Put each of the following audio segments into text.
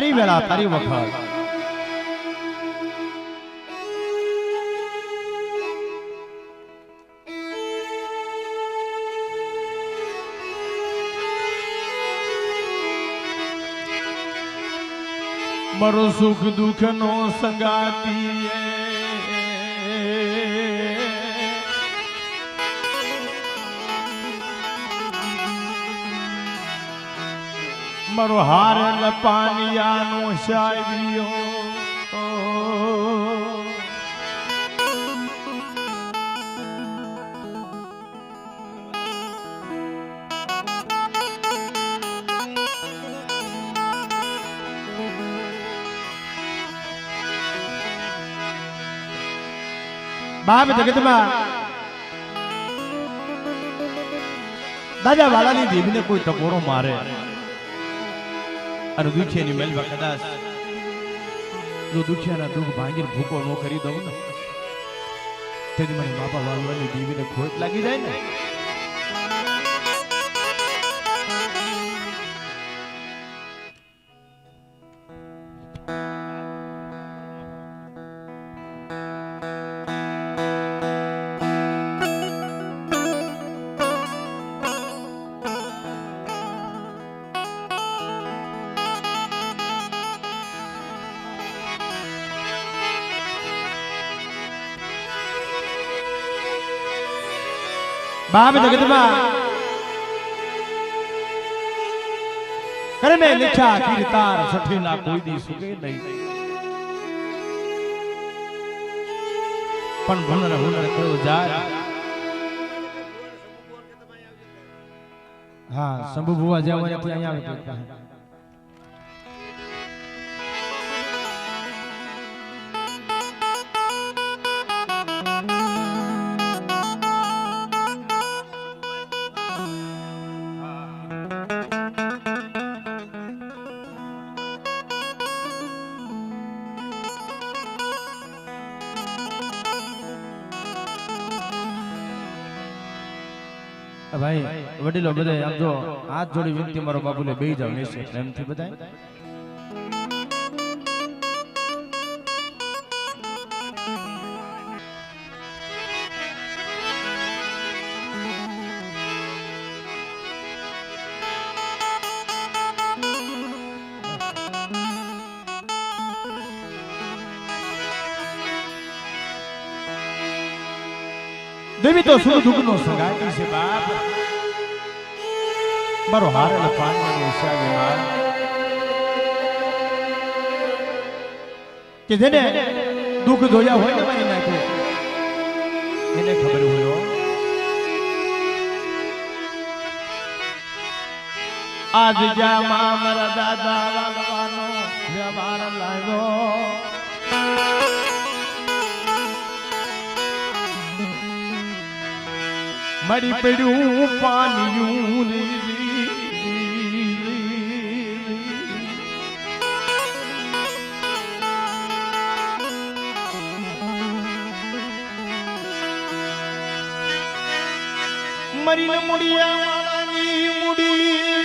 તારી વેળા તારી વખત મારો સુખ દુઃખ નો સંગાતી મારો હાર લપાનિયાનો શાયરીઓ બાપ જગતમાં દાદા વાલાની દેવીને કોઈ ટકોરો મારે અને દુખિયાની મેલવા કદાચ જો દુખિયાના દુઃખ ભાંગીને ભૂકો ન કરી દઉં ને તેથી મને બાપા વાલવાની દેવીને ખોટ લાગી જાય ને બાપ જગતમાં કરે મેં લીખા કીર્તાર સઠેલા કોઈ દી સુકે નહીં પણ ભણર હુનર કયો જાય હા શંભુ ભુવા જાવ ત્યાંથી અહીંયા આવે ભાઈ વડીલો બધે આમ જો હાથ જોડી વિનંતી મારો બાબુને બેહી જાવ લેશે એમથી બધાય દેવી તો સુખ દુઃખ નો સંગાતી છે બાપ મારો હારેલ પાણીનો હિસાબે માં કે જેને દુઃખ જોયા હોય ને મારી નાખ્યો એને ખબર હોય આજ જામાં મારા દાદા વાલવાનો વ્યવહાર લાગ્યો મરી પડ્યું પાનિયું મરીને મુડિયા માળાની મુડી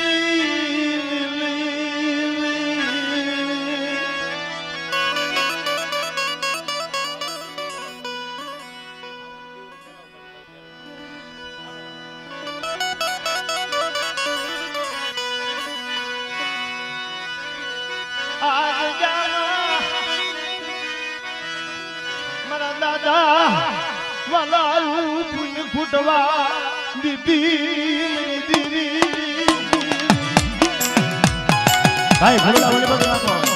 દાદા વાલા ફૂટવા દીદી ભાઈ ભોલા ભોલે બધું નાખો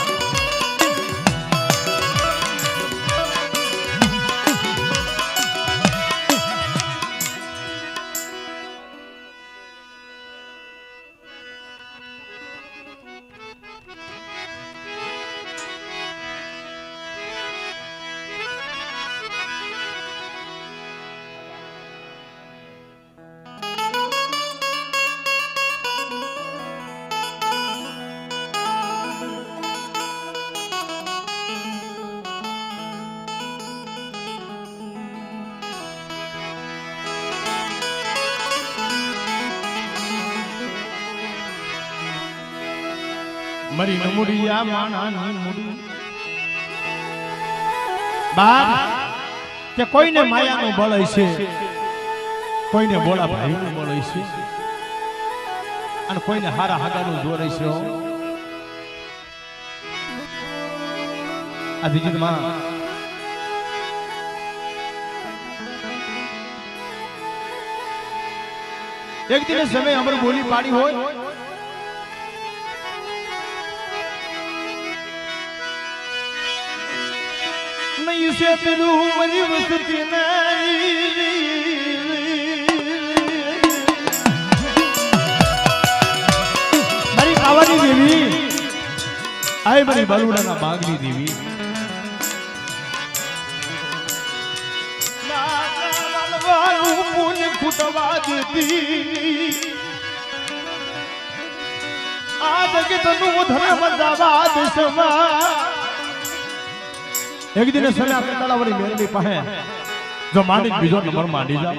મારી નમુડિયા માણાની મુડી બાપ કે કોઈને માયાનું બળ હશે, કોઈને બોળા ભાઈનું બળ હશે, અને કોઈને હારા હાગાનું જોર હશે. આ દિજીતમાં એક દિને સમય અમર બોલી પાડી હોય નહીં છે તેરું મરી વસતી મારી કાવાની દેવી આય મારી બલુડાના બાગની દેવી ખૂટવા દેતી આ જગતનું ધર્મ દાવાદ સમા એક દિન સલા કંટાળાવાળી મેરડી પાસે જો માંડી બીજો નંબર માંડી જા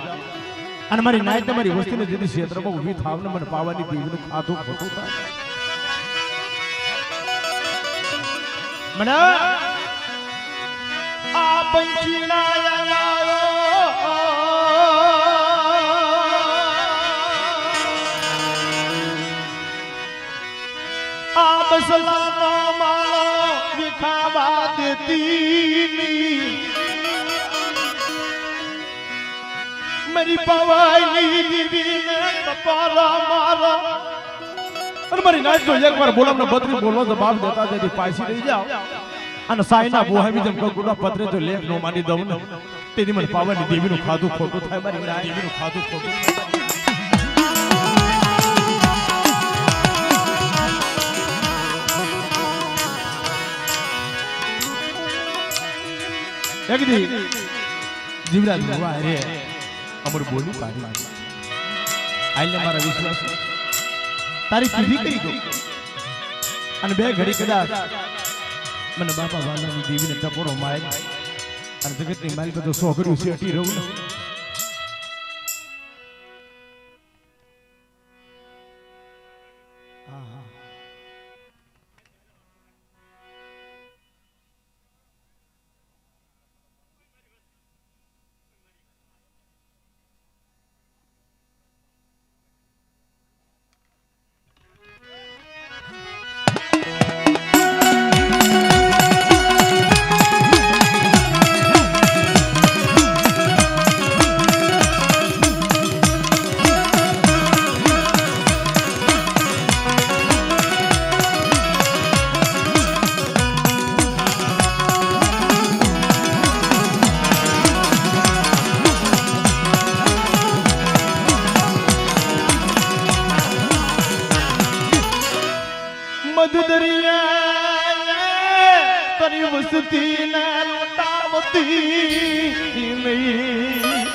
અને મારી નાઈટ મારી વસ્તીને જેથી ક્ષેત્રમાં ઊભી થાવ ને મને પાવાની દીવીનું ખાધું ખોટું થાય મને આ પંચીના બસલાનો માળો વિખાવા દેતી મારી પવાઈની દીવીને કપારા મારો અને મારી નાચ જો એકવાર બોલામને બત્રી બોલો જવાબ દેતા જેથી પાછી રહી જાવ અને સાઈના બોહામી જેમ કગુડા પત્રે જો લેખ નો માની દઉં ને તેથી મને પાવાની દેવીનું ખાધું ખોટું થાય મારી નાચ દેવીનું ખાધું ખોટું થાય. એક દી જીવરાજ ભવા રે અમર બોલી પાડી આઈને મારા વિશ્વાસ તારી કીધી કઈ ગઈ અને બે ઘડી કદાચ મને બાપા વાલાની દેવીને ટપોરો માય અને જગતની મારી બધું સોગરું શેઠી રહું ને તારી વસતી ને લોટાવતી નહીં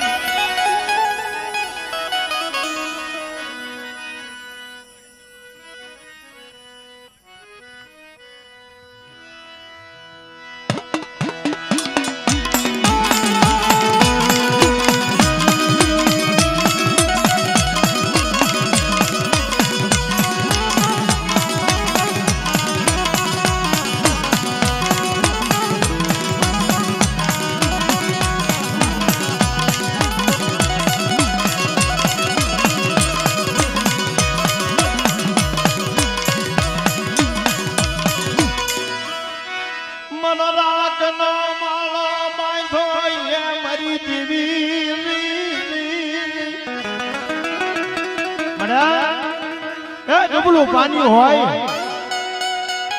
નબળું પાણી હોય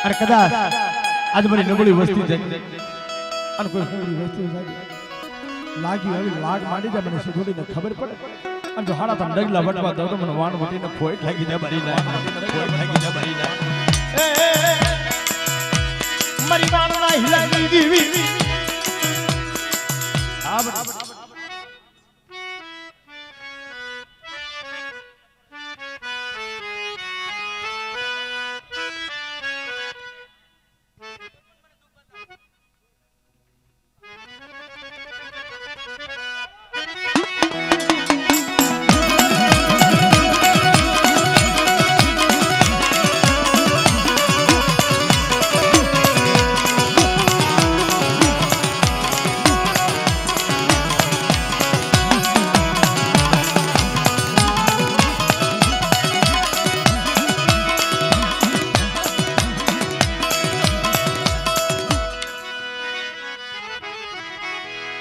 અને કદાચ આજ મારી નબળી વસ્તી જાય અને કોઈ નબળી વસ્તી લાગી આવી લાગ માંડી જાય મને સીધોડીને ખબર પડે અને જો હાડા તમ ડગલા વટવા દઉં તો મને વાણ વટીને ખોઈ લાગી જાય મારી ના ખોઈ લાગી જાય મારી ના મારી વાણના હિલાવી દીવી આ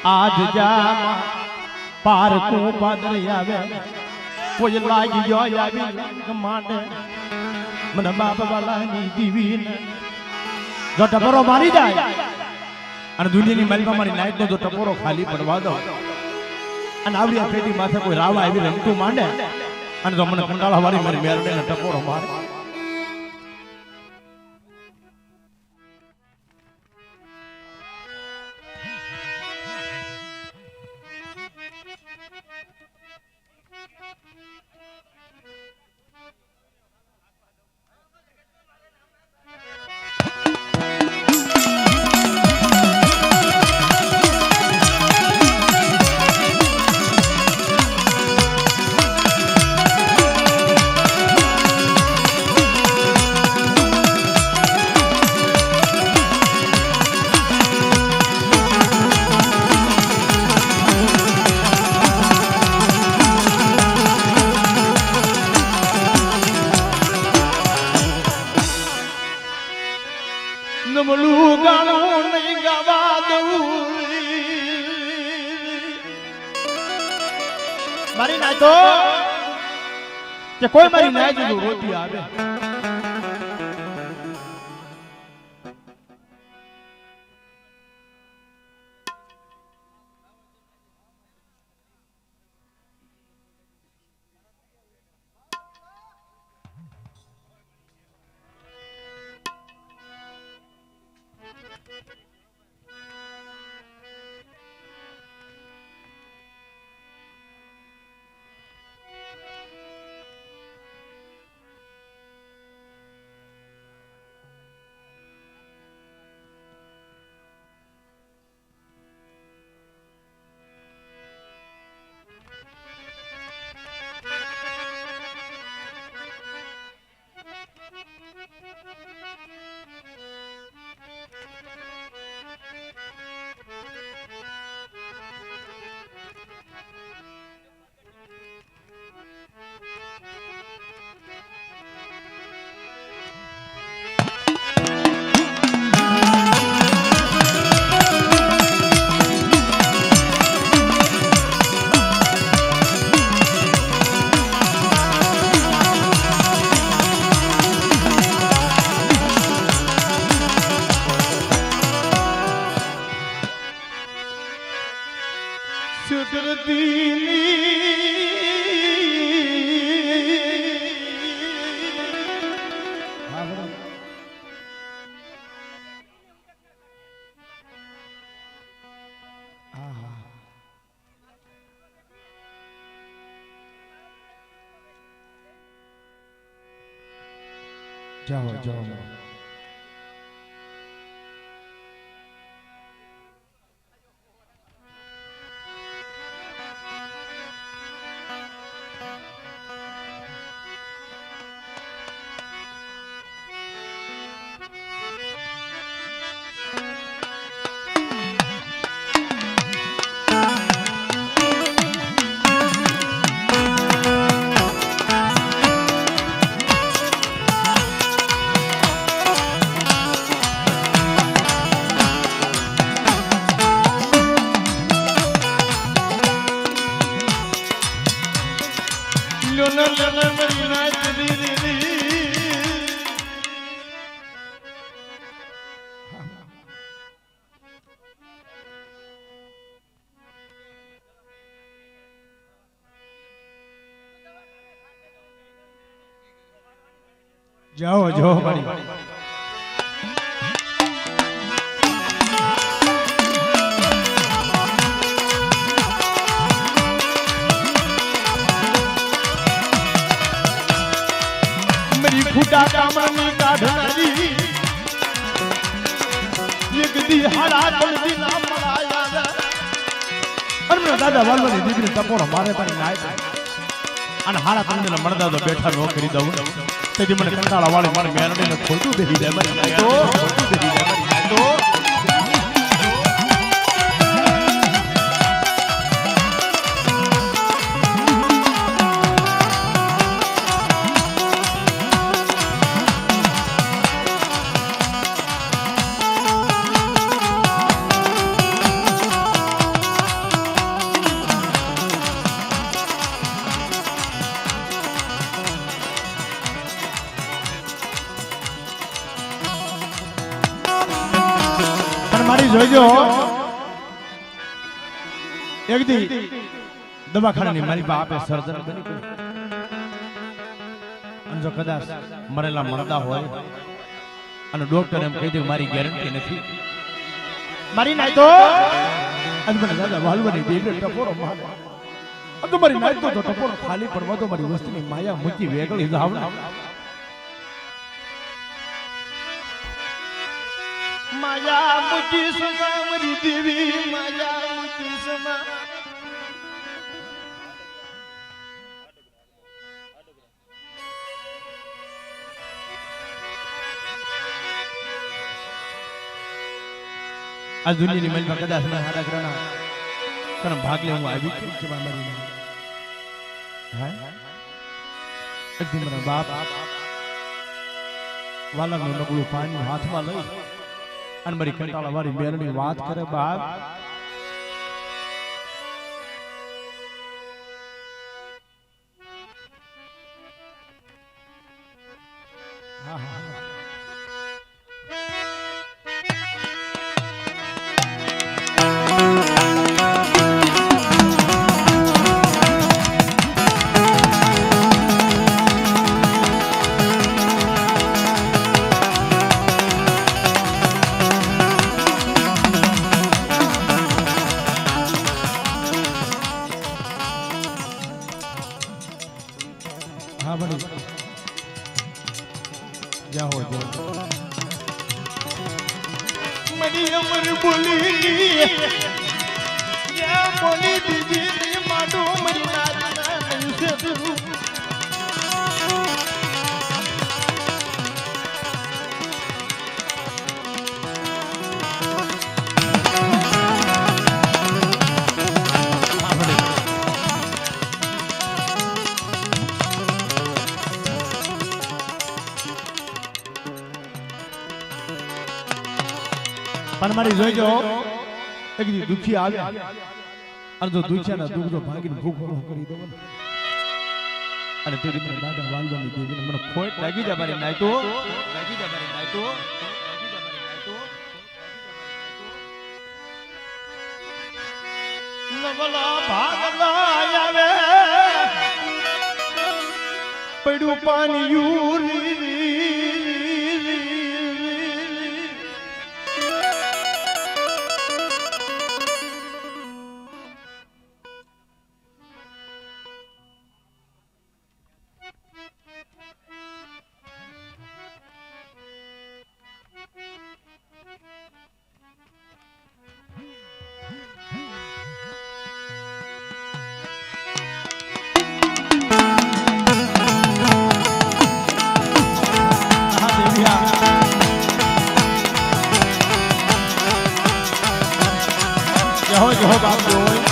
આજ જામાં પારકું પાદરી આવે કોઈ લાગી ગયો આવી માંડે મને બાપ વાલાની દીવીને જો ટપોરો મારી જાય અને દુનિયાની માલિકા મારી નાઈટ નો જો ટપોરો ખાલી પડવા દો અને આવડી આ પેટી માથે કોઈ રાવા આવી રમતું માંડે અને જો મને કંટાળા વાળી મારી મેરડે ને ટપોરો મારે નમલું ગાણું નહીં ગાવા દઉં મારી ના તો કે કોઈ મારી ના જો રોતી આવે જાઓ જાઓ જાઓ જાઓ મારી मेरी खुदा कामनी काढणारी एक दी हाडा कळदी ना मळाया अरे दादा वालवानी દીકરી ટપોરો મારે તારી નાય અને હાડા તમને મળદા તો બેઠા નો કરી દઉં તેજી મને કંટાળા વાળી મારી મેરડીને ખોટું દેહી દે મારી નાય તો ખોટું દેહી દે મારી નાય તો પણ મારી જોઈજો એક દી દવાખાનાની મારી બા આપે સર્જન બની ગઈ અને જો કદાચ મરેલા મરદા હોય અને ડોક્ટર એમ કહી દે મારી ગેરંટી નથી મારી નાઈ તો અને મને દાદા વાલવાની દેવી ટપોરો મારે તો મારી નાઈ તો ટપોરો ખાલી પડવા તો મારી વસ્તીની માયા મૂકી વેગળી જાવના માયા મૂકી સમા મારી દેવી માયા મૂકી સમા આ દુનિયાની મહેલમાં કદાચ મને હાડા કરણા કરમ ભાગ લે હું આવી કેમ છે મારી હે એક દિન મારા બાપ વાલાનું નબળું પાણી હાથમાં લઈ અને મારી કંટાળા વાળી મેલની વાત કરે બાપ હા હા जाओ जाओ मनी अमर बोली या बोली दीदी माडो मरी नाचना नहीं से પણ મારી જોઈજો એક દી દુખી આવે અને જો દુખિયાના દુઃખ જો ભાગીને ભૂખ કરી દો અને તે રીતે દાદા વાલવાની દેવીને મને ખોટ લાગી જાય મારી નાઈતો લાગી જાય મારી નાઈતો નવલા ભાગલા આવે પડ્યું પાણી યુરી हो बाप जो हो बाप जो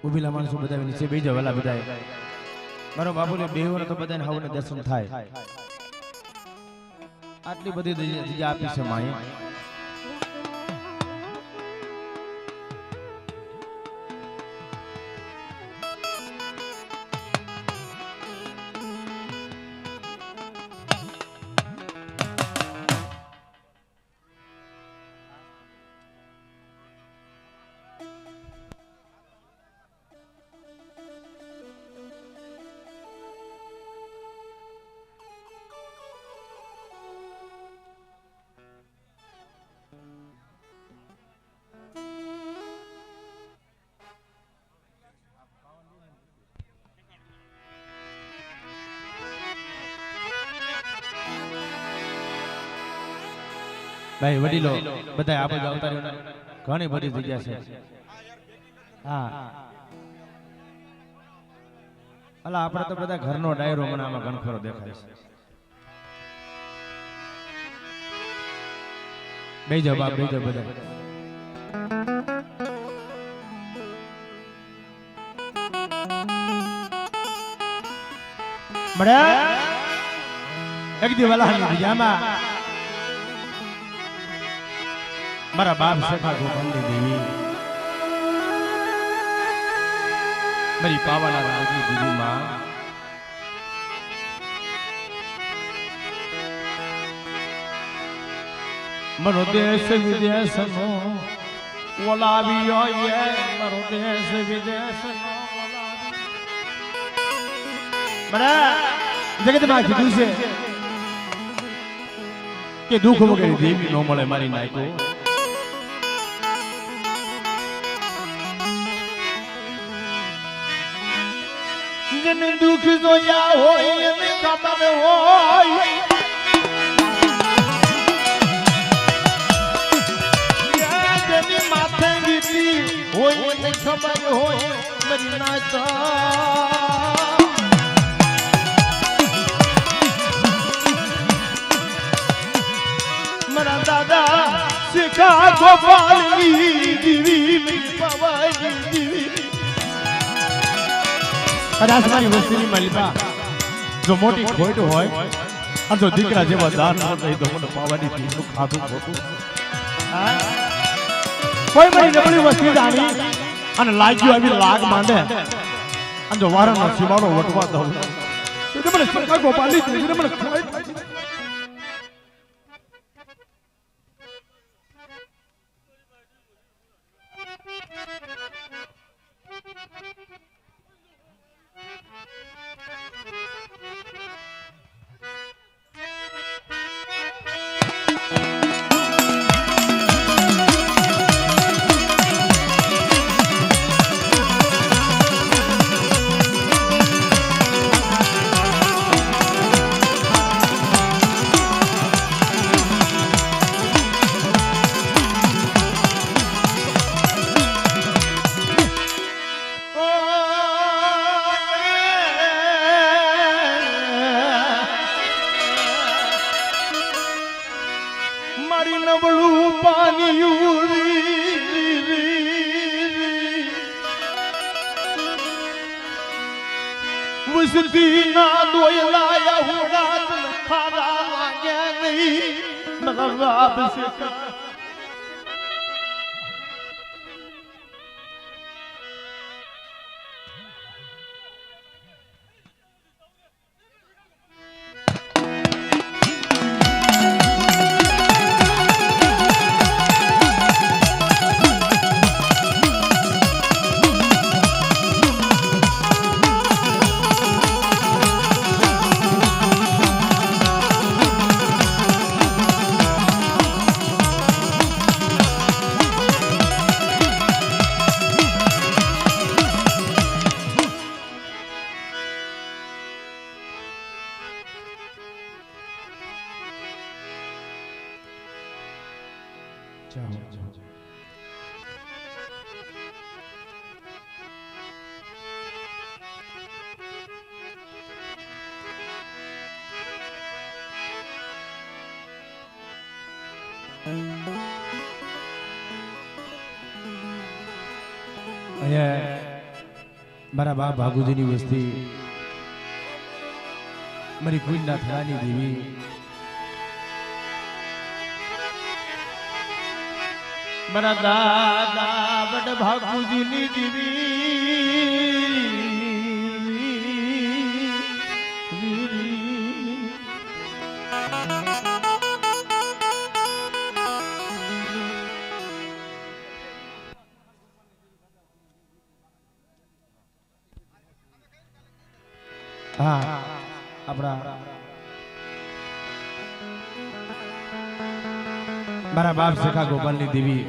ઉભીલા માણસો બધા નીચે બેસી જાવ વેલા બધા મારો બાપુને બેહવાનો તો બધાને હવને દર્શન થાય આટલી બધી જગ્યા આપી છે માએ ભાઈ વડીલો બધા આપણે આવતા રહ્યો ઘણી બધી જગ્યા છે હા અલા આપણે તો બધા ઘરનો ડાયરો મને આમાં ઘણખરો દેખાય છે બેસી જાવ બાપ બેસી જાવ બધા મળ્યા એક દિવસ બીજામાં મારા બાપ સખા ગોપાલની દેવી મારી પાવાના રાજની દેવી માં મારો દેશ વિદેશ નો ઓલાવ્યો મારો દેશ વિદેશ નો ઓલાવ્યો જગતમાં કીધું છે કે દુઃખ વગેરે દેવી નો મળે મારી નાયકો જેને દુઃખ જોયા હોય એને ખબર હોય જેની માથે વીતી હોય એને ખબર હોય મરી ના મારા દાદા શિખા ગોપાલની દીવી પવાઈ દીવી રાસમાની વસ્તીની માલિકા જો મોટી ખોટ હોય અને જો દીકરા જેવા દાન ન થઈ તો મને પાવાની પીનું ખાધું ખોટું કોઈ મારી નબળી વસ્તી જાણી અને લાગ્યું આવી લાગ માંડે અને જો વારાનો સીમાડો વટવા દઉં તો મને સરકાર ગોપાલની દીકરીને મને ખવાય નબળું પાણી વસતી ના દોયલા હુડાત ખારા લાગ્યા નહીં મારા બાપ છે જાઓ જાઓ મારા બા ભાગુજીની વસ્તી મારી કુંજના થરાની દેવી મારા દાદા બડ ભાગુજીની દેવી હા આપણા મારા બાપ સખા ગોપાલની દેવી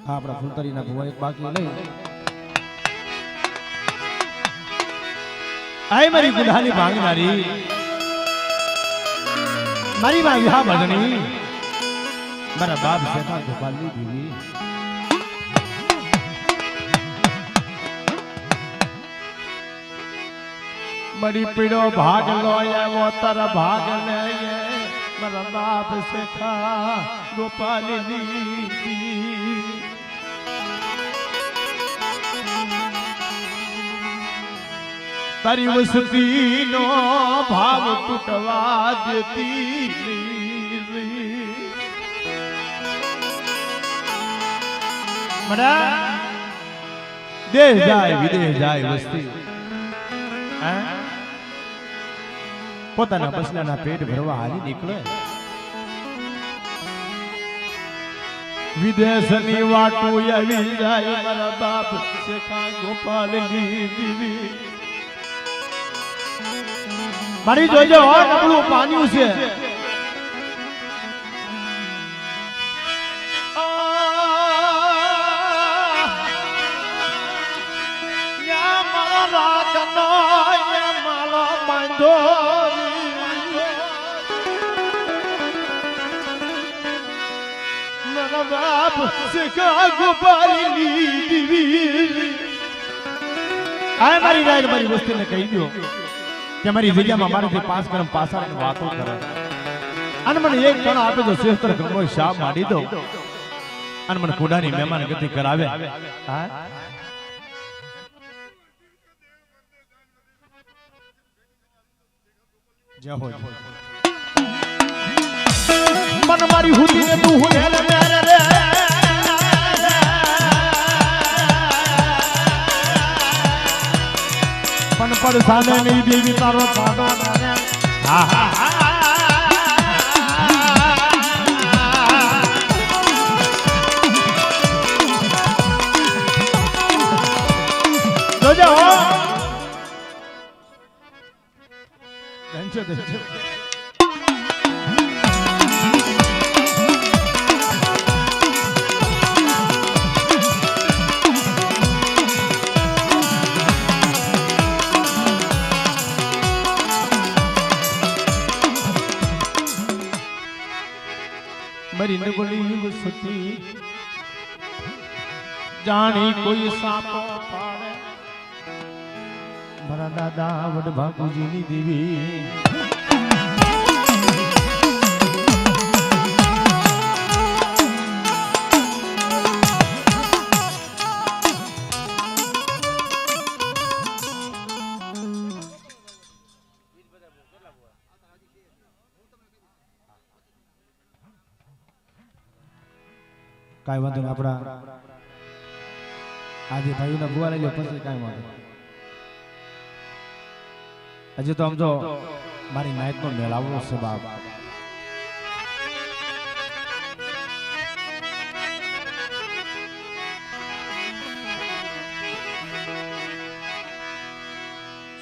હા આપણા ફૂલતરીના ભુવા એક બાકી લઈ આય મારી ગુલાની ભાંગનારી મારી માં વિહા ભજની મારા બાપ સખા ગોપાલની દેવી बड़ी पीड़ो भाग लो ये वो तर भाग ले ये मेरा बाप सखा गोपाल तारी वसती नो भाव टूटवा देती मरा देश जाए विदेश जाए वस्ती પોતાના બસલાના પેટ ભરવા હાલી નીકળે વિદેશની વાટો આવી જાય મારા બાપ સખા ગોપાલની દેવી મારી જોજો નબળું પાન્યું છે મારી રાય મારી વસ્તીને કહી દો કે મારી જગ્યામાં મારાથી પાસ કરમ પાસા વાતો કરે અને મને એક પણ આપે તો શ્રેષ્ઠ ગમો શાપ માડી દો અને મને ખોડાની મહેમાન ગતિ કરાવે જય હો मन मारी हुदी ने तू हुने ले मेरे रे पन पर साने नहीं देवी तारो पाडो ने हा हा जो जो दंचो मरी नगली वसती जानी कोई सांप पाड़े मारा दादा वड भागुजीनी देवी કાઈ વાંધો નહીં આપણા આજે ભાઈઓના બુવા લઈ લો પછી કાઈ વાંધો હજી તો આમ જો મારી નાઈટનો મેળાવો છે બાપ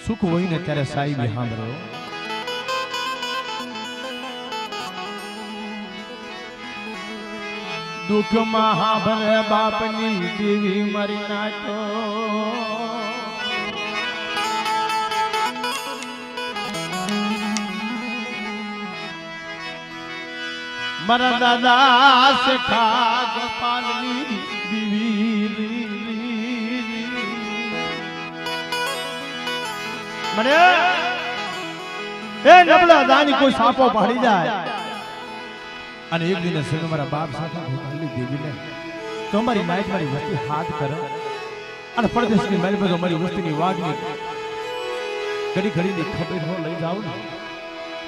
સુખ હોય ને ત્યારે સાહેબ સાંભળો दुख महाभरे बापनी देवी मरी नाचो મારા દાદા શેખા ગોપાલની બીવી મને એ નબળા દાની કોઈ સાપો પાડી જાય અને એક દિવસ મારા બાપ સાથે ગોપાલની દેવીને તો મારી માઈક મારી વસ્તી હાથ કરે અને પરદેશની મારી બધો મારી વસ્તીની વાગની ઘડી ઘડીની ખબર ન લઈ જાવ ને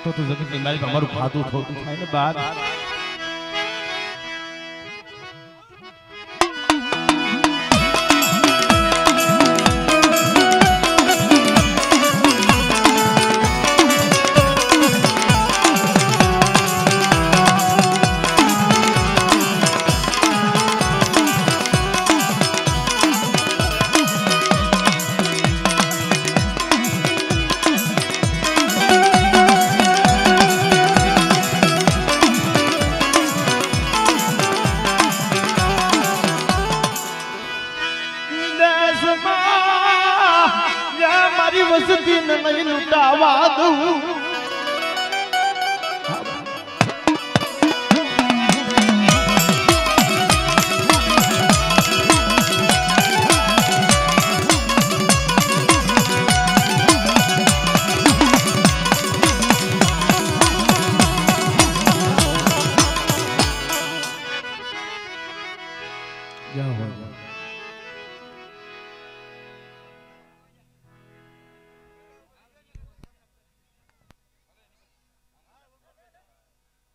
તો તું જગતની મારી પર મારું ખાતું થોતું થાય ને બાપ મારી વસતી નહીં લૂંટાવા દઉં